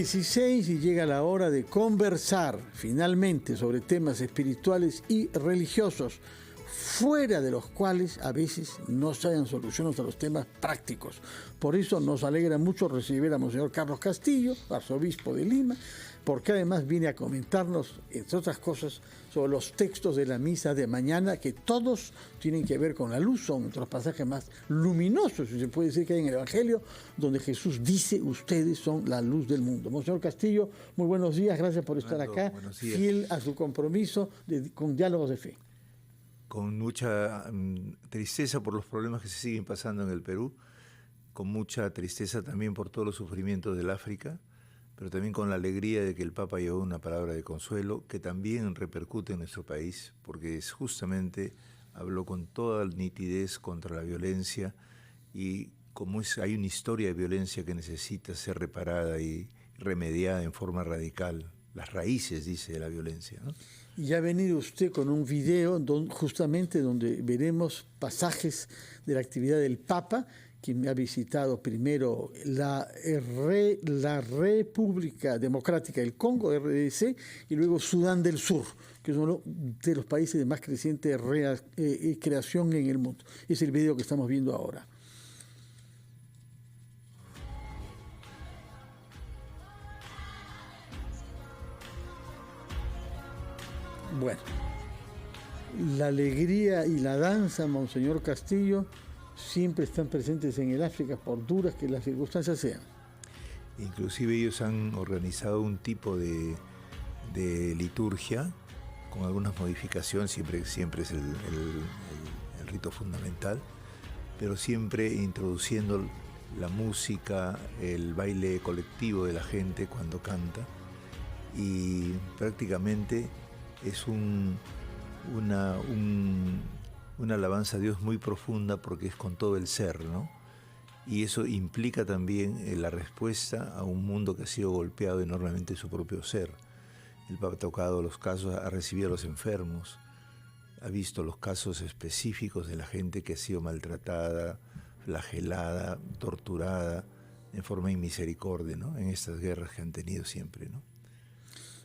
16 y llega la hora de conversar finalmente sobre temas espirituales y religiosos, fuera de los cuales a veces no se hallan soluciones a los temas prácticos. Por eso nos alegra mucho recibir a Monseñor Carlos Castillo, arzobispo de Lima, porque además viene a comentarnos, entre otras cosas, sobre los textos de la misa de mañana, que todos tienen que ver con la luz, son entre los pasajes más luminosos, si se puede decir, que hay en el Evangelio, donde Jesús dice: ustedes son la luz del mundo. Monseñor Castillo, muy buenos días, gracias por estar acá, fiel a su compromiso con Diálogos de Fe. Con mucha tristeza por los problemas que se siguen pasando en el Perú, con mucha tristeza también por todos los sufrimientos del África, pero también con la alegría de que el Papa llevó una palabra de consuelo que también repercute en nuestro país, porque justamente habló con toda nitidez contra la violencia, y como hay una historia de violencia que necesita ser reparada y remediada en forma radical, las raíces, dice, de la violencia, ¿no? Y ha venido usted con un video justamente donde veremos pasajes de la actividad del Papa, quien me ha visitado primero la República Democrática del Congo, RDC, y luego Sudán del Sur, que es uno de los países de más creciente creación en el mundo. Es el video que estamos viendo ahora. Bueno, la alegría y la danza, Monseñor Castillo, siempre están presentes en el África, por duras que las circunstancias sean. Inclusive ellos han organizado un tipo de liturgia con algunas modificaciones, siempre es el rito fundamental, pero siempre introduciendo la música, el baile colectivo de la gente cuando canta, y prácticamente es una alabanza a Dios muy profunda, porque es con todo el ser, ¿no? Y eso implica también la respuesta a un mundo que ha sido golpeado enormemente en su propio ser. El Papa ha tocado los casos, ha recibido a los enfermos, ha visto los casos específicos de la gente que ha sido maltratada, flagelada, torturada, en forma de misericordia, ¿no? En estas guerras que han tenido siempre, ¿no?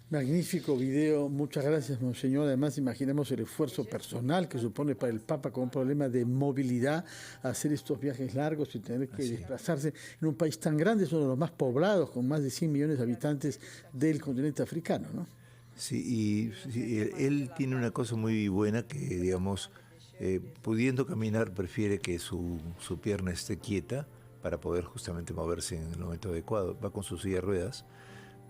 Magnífico video, muchas gracias, Monseñor. Además, imaginemos el esfuerzo personal que supone para el Papa, con un problema de movilidad, hacer estos viajes largos y tener que desplazarse en un país tan grande, es uno de los más poblados, con más de 100 millones de habitantes del continente africano, ¿no? Sí, y él tiene una cosa muy buena, que, digamos, pudiendo caminar, prefiere que su pierna esté quieta para poder justamente moverse en el momento adecuado. Va con su silla de ruedas,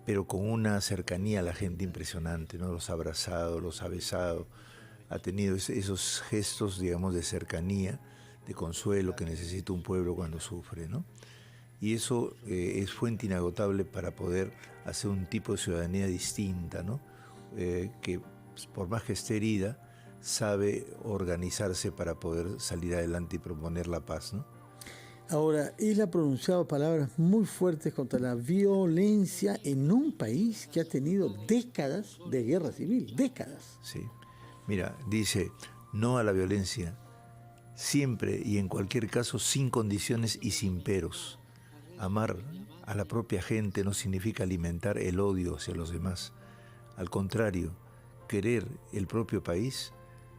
pero con una cercanía a la gente impresionante, ¿no? Los ha abrazado, los ha besado, ha tenido esos gestos, digamos, de cercanía, de consuelo que necesita un pueblo cuando sufre, ¿no? Y eso es fuente inagotable para poder hacer un tipo de ciudadanía distinta, ¿no? Que por más que esté herida, sabe organizarse para poder salir adelante y proponer la paz, ¿no? Ahora, él ha pronunciado palabras muy fuertes contra la violencia en un país que ha tenido décadas de guerra civil, décadas. Sí, mira, dice: no a la violencia, siempre y en cualquier caso sin condiciones y sin peros. Amar a la propia gente no significa alimentar el odio hacia los demás. Al contrario, querer el propio país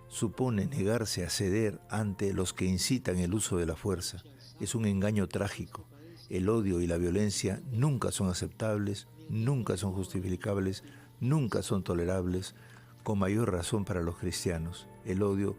supone negarse a ceder ante los que incitan el uso de la fuerza. Es un engaño trágico. El odio y la violencia nunca son aceptables, nunca son justificables, nunca son tolerables, con mayor razón para los cristianos. El odio,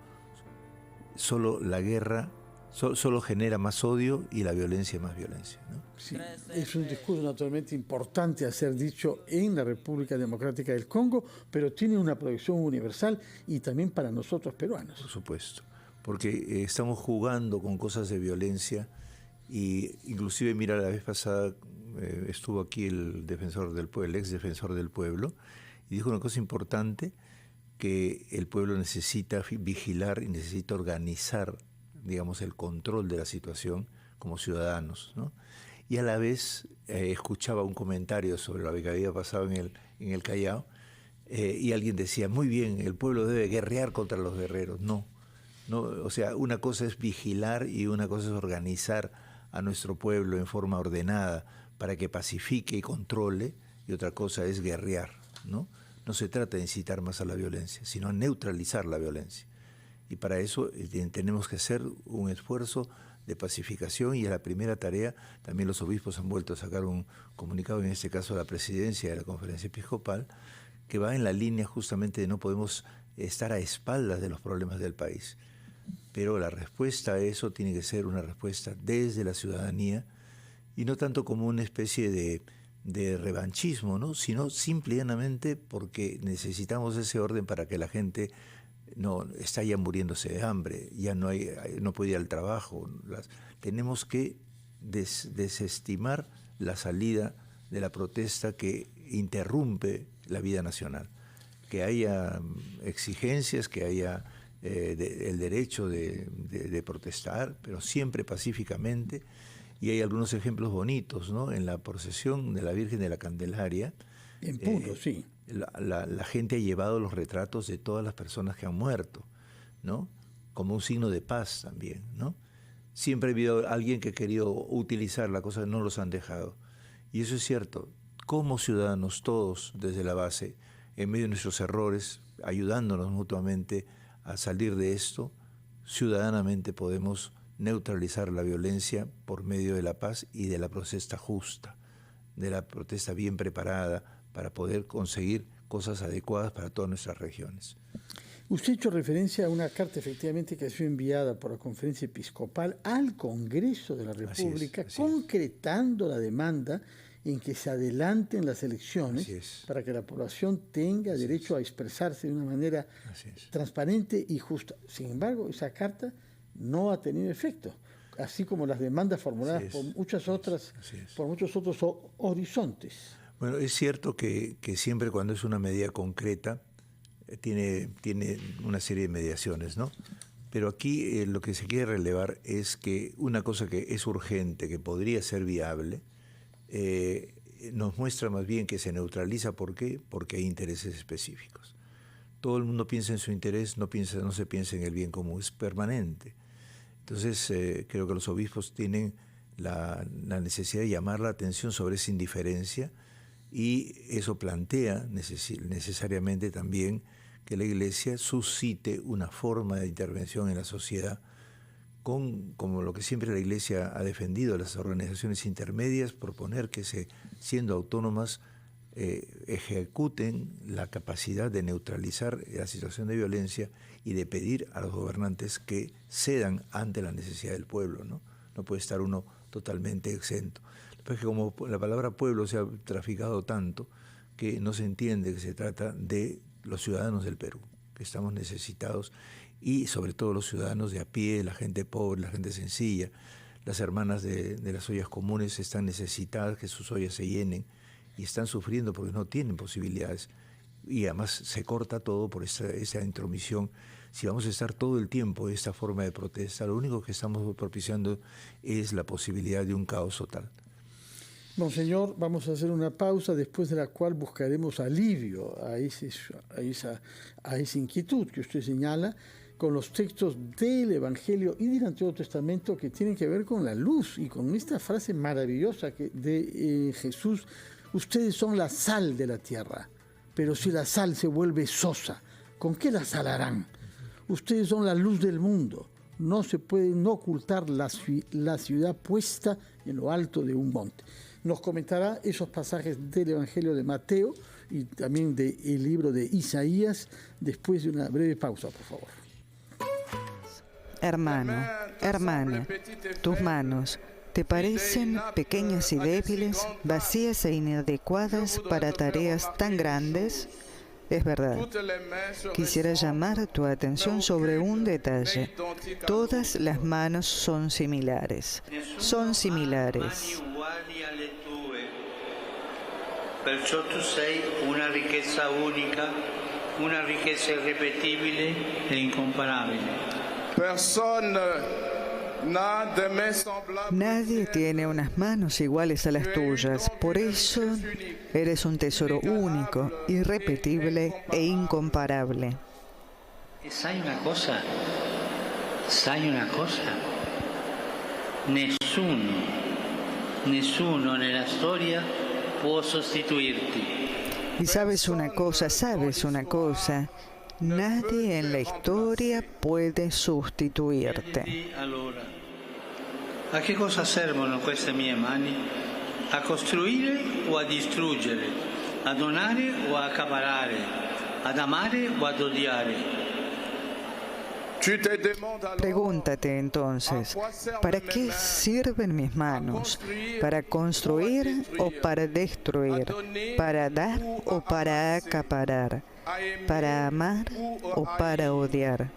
solo la guerra, solo genera más odio, y la violencia más violencia, ¿no? Sí, es un discurso naturalmente importante a ser dicho en la República Democrática del Congo, pero tiene una proyección universal y también para nosotros peruanos. Por supuesto, porque estamos jugando con cosas de violencia, y inclusive, mira, la vez pasada estuvo aquí el defensor del pueblo, el ex defensor del pueblo, y dijo una cosa importante, que el pueblo necesita vigilar y necesita organizar, digamos, el control de la situación como ciudadanos, ¿no? Y a la vez escuchaba un comentario sobre lo que había pasado en el Callao, y alguien decía: muy bien, el pueblo debe guerrear contra los guerreros. No, o sea, una cosa es vigilar y una cosa es organizar a nuestro pueblo en forma ordenada para que pacifique y controle, y otra cosa es guerrear, ¿no? No se trata de incitar más a la violencia, sino neutralizar la violencia. Y para eso tenemos que hacer un esfuerzo de pacificación, y a la primera tarea también los obispos han vuelto a sacar un comunicado, en este caso la presidencia de la Conferencia Episcopal, que va en la línea justamente de no podemos estar a espaldas de los problemas del país. Pero la respuesta a eso tiene que ser una respuesta desde la ciudadanía, y no tanto como una especie de revanchismo, ¿no? Sino simple y llanamente porque necesitamos ese orden para que la gente no está ya muriéndose de hambre, ya no puede ir al trabajo. Tenemos que desestimar la salida de la protesta que interrumpe la vida nacional. Que haya exigencias, que haya el derecho de protestar, pero siempre pacíficamente. Y hay algunos ejemplos bonitos, ¿no? En la procesión de la Virgen de la Candelaria, en Puno, sí. La gente ha llevado los retratos de todas las personas que han muerto, ¿no? Como un signo de paz también, ¿no? Siempre ha habido alguien que ha querido utilizar la cosa, no los han dejado. Y eso es cierto. Como ciudadanos todos, desde la base, en medio de nuestros errores, ayudándonos mutuamente a salir de esto, ciudadanamente podemos neutralizar la violencia por medio de la paz y de la protesta justa, de la protesta bien preparada, para poder conseguir cosas adecuadas para todas nuestras regiones. Usted ha hecho referencia a una carta efectivamente que ha sido enviada por la Conferencia Episcopal al Congreso de la República, concretando la demanda en que se adelanten las elecciones para que la población tenga derecho a expresarse de una manera transparente y justa. Sin embargo, esa carta no ha tenido efecto, así como las demandas formuladas por muchos otros horizontes. Bueno, es cierto que siempre cuando es una medida concreta tiene una serie de mediaciones, ¿no? Pero aquí lo que se quiere relevar es que una cosa que es urgente, que podría ser viable, nos muestra más bien que se neutraliza. ¿Por qué? Porque hay intereses específicos. Todo el mundo piensa en su interés, no se piensa en el bien común, es permanente. Entonces creo que los obispos tienen la necesidad de llamar la atención sobre esa indiferencia, y eso plantea necesariamente también que la Iglesia suscite una forma de intervención en la sociedad como lo que siempre la Iglesia ha defendido, las organizaciones intermedias, proponer que siendo autónomas ejecuten la capacidad de neutralizar la situación de violencia y de pedir a los gobernantes que cedan ante la necesidad del pueblo, ¿no? No puede estar uno totalmente exento. Porque como la palabra pueblo se ha traficado tanto que no se entiende que se trata de los ciudadanos del Perú, que estamos necesitados, y sobre todo los ciudadanos de a pie, la gente pobre, la gente sencilla. Las hermanas de las ollas comunes están necesitadas que sus ollas se llenen y están sufriendo porque no tienen posibilidades. Y además se corta todo por esa intromisión. Si vamos a estar todo el tiempo en esta forma de protesta, lo único que estamos propiciando es la posibilidad de un caos total. Monseñor, vamos a hacer una pausa, después de la cual buscaremos alivio a esa inquietud que usted señala con los textos del Evangelio y del Antiguo Testamento que tienen que ver con la luz, y con esta frase maravillosa de Jesús: ustedes son la sal de la tierra, pero si la sal se vuelve sosa, ¿con qué la salarán? Ustedes son la luz del mundo. No se puede ocultar la ciudad puesta en lo alto de un monte. Nos comentará esos pasajes del Evangelio de Mateo y también del libro de Isaías después de una breve pausa, por favor. Hermano, hermana, tus manos ¿te parecen pequeñas y débiles, vacías e inadecuadas para tareas tan grandes? Es verdad. Quisiera llamar tu atención sobre un detalle. Todas las manos son similares. Son similares. Perciò tu sei una riqueza única, una riqueza irrepetible e incomparable. Nadie tiene unas manos iguales a las tuyas, por eso eres un tesoro único, irrepetible e incomparable. ¿Sai una cosa? Nessuno Nessuno nella storia può sostituirti. Y sabes una cosa, nadie en la historia puede sustituirte. Allora, a che cosa servono queste mie mani? A costruire o a distruggere? A donare o a accaparare? Ad amare o ad odiare? Pregúntate entonces, ¿para qué sirven mis manos? ¿Para construir o para destruir? ¿Para dar o para acaparar? ¿Para amar o para odiar?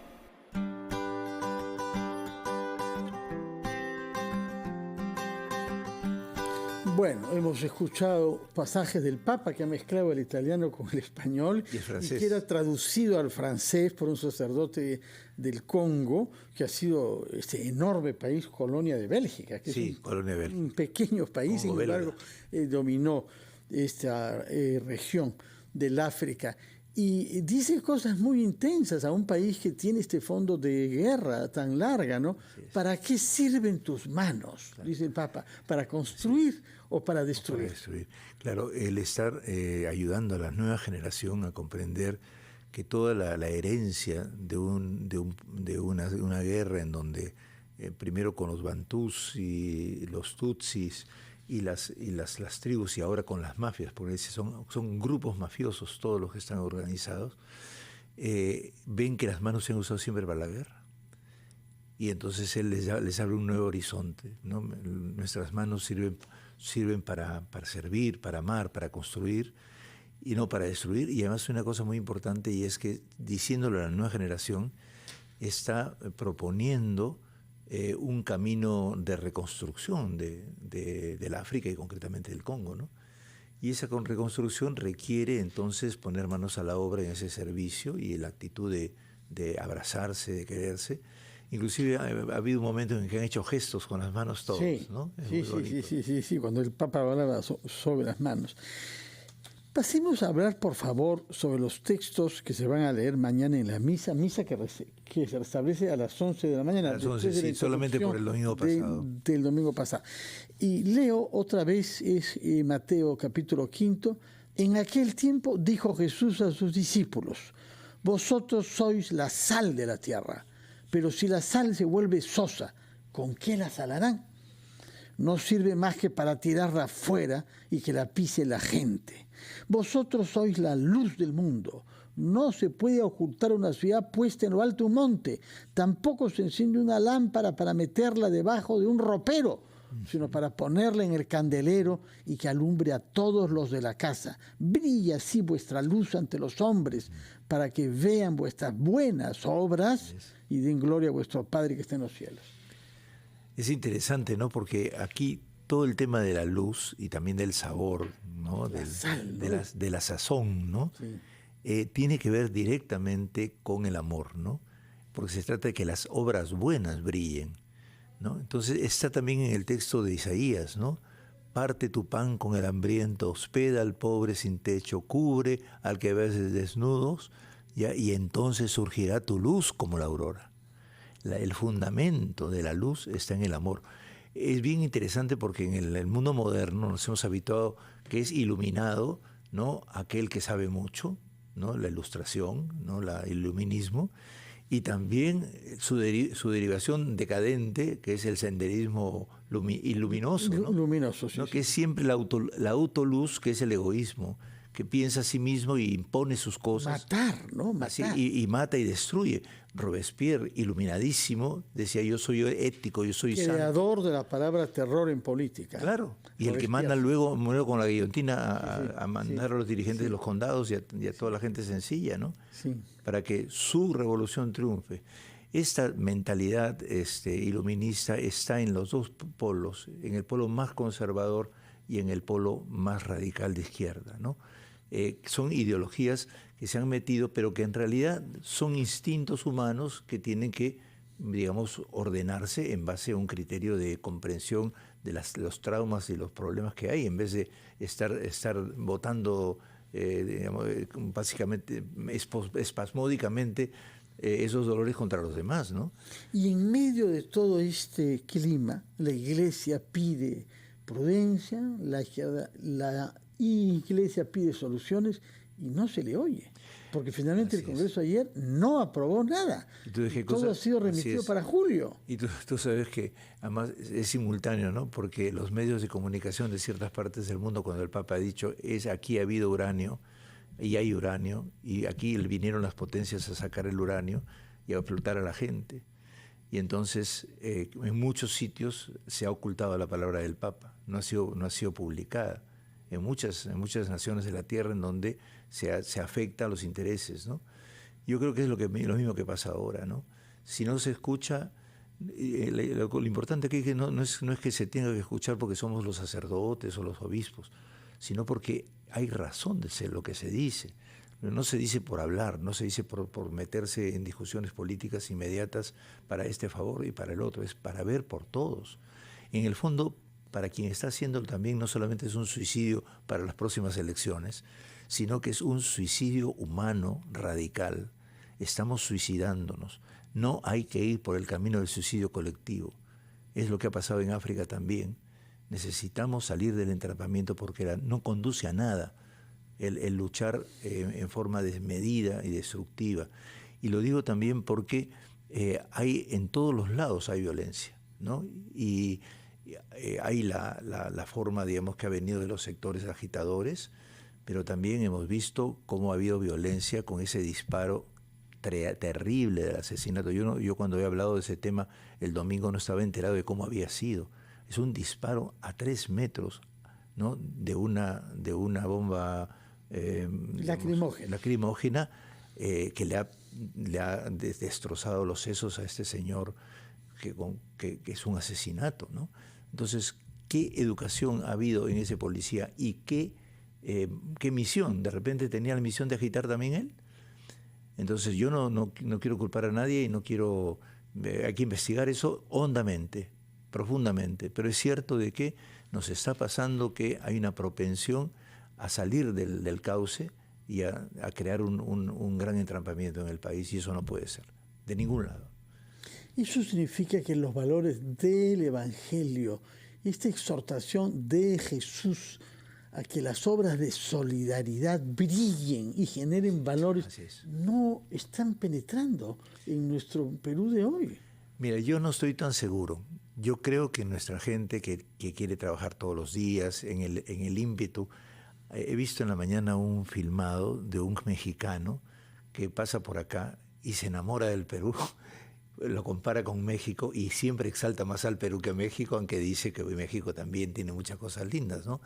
Bueno, hemos escuchado pasajes del Papa que ha mezclado el italiano con el español y que era traducido al francés por un sacerdote del Congo, que ha sido este enorme país, colonia de Bélgica, que sí, colonia de Bélgica, un pequeño país, sin embargo, dominó esta región del África. Y dice cosas muy intensas a un país que tiene este fondo de guerra tan larga, ¿no? ¿Para qué sirven tus manos? Dice el Papa, ¿para construir o para destruir? Para destruir. Claro, el estar ayudando a la nueva generación a comprender que toda la herencia de una guerra en donde primero con los bantús y los tutsis y las tribus y ahora con las mafias, porque son grupos mafiosos todos los que están organizados, ven que las manos se han usado siempre para la guerra. Y entonces él les abre un nuevo horizonte, ¿no? Nuestras manos sirven para servir, para amar, para construir y no para destruir. Y además una cosa muy importante, y es que diciéndolo a la nueva generación, está proponiendo un camino de reconstrucción de la África y concretamente del Congo, ¿no? Y esa reconstrucción requiere entonces poner manos a la obra en ese servicio y la actitud de abrazarse, de quererse. Inclusive ha habido un momento en que han hecho gestos con las manos todos, sí, ¿no? Sí, cuando el Papa hablaba sobre las manos. Pasemos a hablar, por favor, sobre los textos que se van a leer mañana en la misa que se restablece a las 11 de la mañana. A las 11, sí, solamente por el domingo pasado. Del domingo pasado. Y leo otra vez, es Mateo capítulo 5. En aquel tiempo dijo Jesús a sus discípulos, vosotros sois la sal de la tierra, pero si la sal se vuelve sosa, ¿con qué la salarán? No sirve más que para tirarla afuera y que la pise la gente. Vosotros sois la luz del mundo. No se puede ocultar una ciudad puesta en lo alto de un monte. Tampoco se enciende una lámpara para meterla debajo de un ropero, sino para ponerla en el candelero y que alumbre a todos los de la casa. Brilla así vuestra luz ante los hombres, para que vean vuestras buenas obras y den gloria a vuestro Padre que está en los cielos. Es interesante, ¿no? Porque aquí todo el tema de la luz y también del sabor, ¿no? De la sazón, ¿no? Sí. Tiene que ver directamente con el amor, ¿no? Porque se trata de que las obras buenas brillen, ¿no? Entonces está también en el texto de Isaías, ¿no? Parte tu pan con el hambriento, hospeda al pobre sin techo, cubre al que ves desnudos, ¿ya? Y entonces surgirá tu luz como la aurora. El fundamento de la luz está en el amor. Es bien interesante porque en el mundo moderno nos hemos habituado que es iluminado, ¿no? Aquel que sabe mucho, ¿no? La ilustración, ¿no? El iluminismo, y también su derivación decadente, que es el senderismo iluminoso, ¿no? Luminoso, sí, ¿no? Sí. Que es siempre la autoluz, que es el egoísmo, que piensa a sí mismo y impone sus cosas. Matar, ¿no? Matar. Así, y mata y destruye. Robespierre, iluminadísimo, decía yo soy ético, yo soy santo. Creador de la palabra terror en política. Claro, y el que manda luego con la guillotina a mandar a los dirigentes de los condados y a toda la gente sencilla, ¿no? Sí. Para que su revolución triunfe. Esta mentalidad iluminista está en los dos polos, en el polo más conservador y en el polo más radical de izquierda, ¿no? Son ideologías que se han metido, pero que en realidad son instintos humanos que tienen que, digamos, ordenarse en base a un criterio de comprensión de los traumas y los problemas que hay, en vez de estar votando, digamos, básicamente, espasmódicamente, esos dolores contra los demás, ¿no? Y en medio de todo este clima, la Iglesia pide prudencia, la Iglesia pide soluciones y no se le oye. Porque finalmente el Congreso ayer no aprobó nada. Todo ha sido remitido para julio. Y tú sabes que además es simultáneo, ¿no? Porque los medios de comunicación de ciertas partes del mundo, cuando el Papa ha dicho, aquí ha habido uranio, y hay uranio, y aquí vinieron las potencias a sacar el uranio y a explotar a la gente. Y entonces en muchos sitios se ha ocultado la palabra del Papa, no ha sido publicada. En muchas naciones de la Tierra en donde se afecta a los intereses, ¿no? Yo creo que es lo mismo que pasa ahora, ¿no? Si no se escucha, lo importante aquí es que no es que se tenga que escuchar porque somos los sacerdotes o los obispos, sino porque hay razón de ser lo que se dice. No se dice por hablar, no se dice por meterse en discusiones políticas inmediatas para este favor y para el otro, es para ver por todos. En el fondo, para quien está haciendo también no solamente es un suicidio para las próximas elecciones, sino que es un suicidio humano radical. Estamos suicidándonos. No hay que ir por el camino del suicidio colectivo. Es lo que ha pasado en África también. Necesitamos salir del entrampamiento porque no conduce a nada el luchar en forma desmedida y destructiva. Y lo digo también porque en todos los lados hay violencia, ¿no? Y hay la forma, digamos, que ha venido de los sectores agitadores, pero también hemos visto cómo ha habido violencia con ese disparo terrible del asesinato. Yo cuando he hablado de ese tema el domingo no estaba enterado de cómo había sido. Es un disparo a 3 metros, ¿no? de una bomba lacrimógena que le ha destrozado los sesos a este señor, que es un asesinato, ¿no? Entonces, ¿qué educación ha habido en ese policía y qué misión? ¿De repente tenía la misión de agitar también él? Entonces yo no quiero culpar a nadie y no quiero... hay que investigar eso hondamente, profundamente, pero es cierto de que nos está pasando que hay una propensión a salir del cauce y a crear un gran entrampamiento en el país, y eso no puede ser, de ningún lado. Eso significa que los valores del Evangelio, esta exhortación de Jesús a que las obras de solidaridad brillen y generen valores, no están penetrando en nuestro Perú de hoy. Mira, yo no estoy tan seguro. Yo creo que nuestra gente que quiere trabajar todos los días en el ímpetu. He visto en la mañana un filmado de un mexicano que pasa por acá y se enamora del Perú. Lo compara con México y siempre exalta más al Perú que a México, aunque dice que México también tiene muchas cosas lindas, ¿no?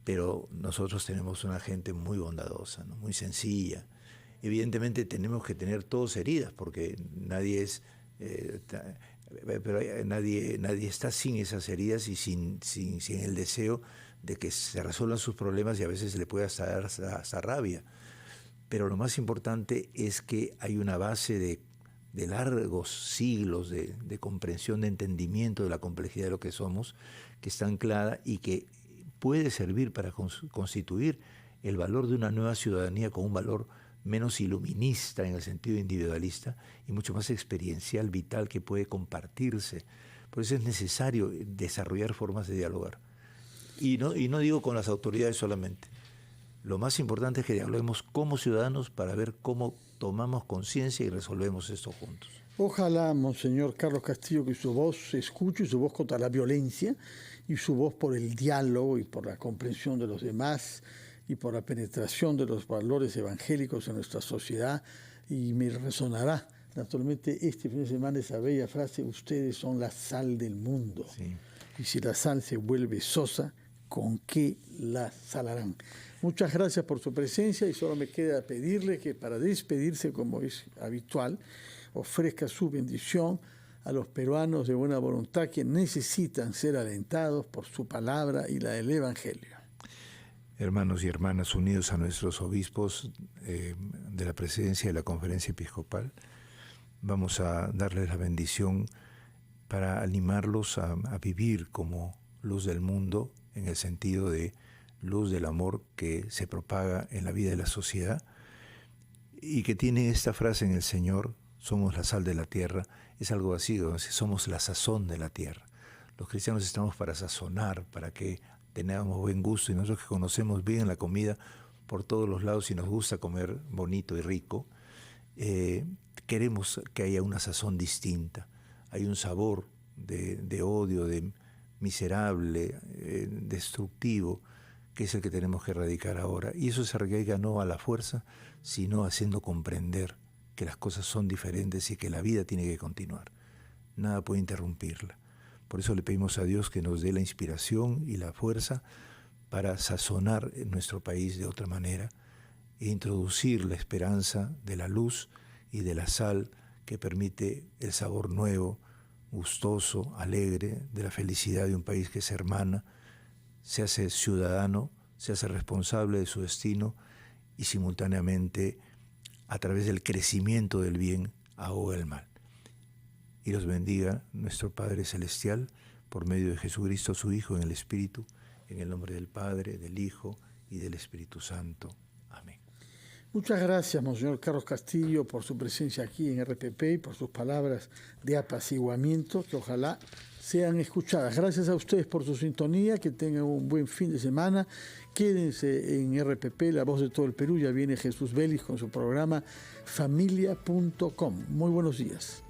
Pero nosotros tenemos una gente muy bondadosa, ¿no? Muy sencilla. Evidentemente tenemos que tener todos heridas, porque nadie está sin esas heridas y sin el deseo de que se resuelvan sus problemas, y a veces le puede dar hasta rabia. Pero lo más importante es que hay una base de largos siglos de comprensión, de entendimiento de la complejidad de lo que somos, que está anclada y que puede servir para constituir el valor de una nueva ciudadanía con un valor menos iluminista en el sentido individualista y mucho más experiencial, vital, que puede compartirse. Por eso es necesario desarrollar formas de dialogar. Y no digo con las autoridades solamente. Lo más importante es que dialoguemos como ciudadanos para ver cómo tomamos conciencia y resolvemos esto juntos. Ojalá, Monseñor Carlos Castillo, que su voz se escuche, su voz contra la violencia y su voz por el diálogo y por la comprensión de los demás y por la penetración de los valores evangélicos en nuestra sociedad. Y me resonará naturalmente este fin de semana esa bella frase: ustedes son la sal del mundo. Sí. Y si la sal se vuelve sosa, ¿con qué la salarán? Muchas gracias por su presencia, y solo me queda pedirle que, para despedirse como es habitual, ofrezca su bendición a los peruanos de buena voluntad que necesitan ser alentados por su palabra y la del Evangelio. Hermanos y hermanas unidos a nuestros obispos de la presidencia de la Conferencia Episcopal, vamos a darles la bendición para animarlos a vivir como luz del mundo, en el sentido de luz del amor que se propaga en la vida de la sociedad, y que tiene esta frase en el Señor: somos la sal de la tierra. Es algo así, somos la sazón de la tierra. Los cristianos estamos para sazonar, para que tengamos buen gusto, y nosotros que conocemos bien la comida por todos los lados y nos gusta comer bonito y rico, queremos que haya una sazón distinta. Hay un sabor de odio, de miserable, destructivo, que es el que tenemos que erradicar ahora. Y eso se erradica no a la fuerza, sino haciendo comprender que las cosas son diferentes y que la vida tiene que continuar. Nada puede interrumpirla. Por eso le pedimos a Dios que nos dé la inspiración y la fuerza para sazonar nuestro país de otra manera e introducir la esperanza de la luz y de la sal que permite el sabor nuevo, gustoso, alegre, de la felicidad de un país que se hermana, se hace ciudadano, se hace responsable de su destino y simultáneamente, a través del crecimiento del bien, ahoga el mal. Y los bendiga nuestro Padre Celestial, por medio de Jesucristo, su Hijo, en el Espíritu, en el nombre del Padre, del Hijo y del Espíritu Santo. Amén. Muchas gracias, Monseñor Carlos Castillo, por su presencia aquí en RPP y por sus palabras de apaciguamiento, que ojalá sean escuchadas. Gracias a ustedes por su sintonía, que tengan un buen fin de semana. Quédense en RPP, La Voz de todo el Perú. Ya viene Jesús Vélez con su programa familia.com. Muy buenos días.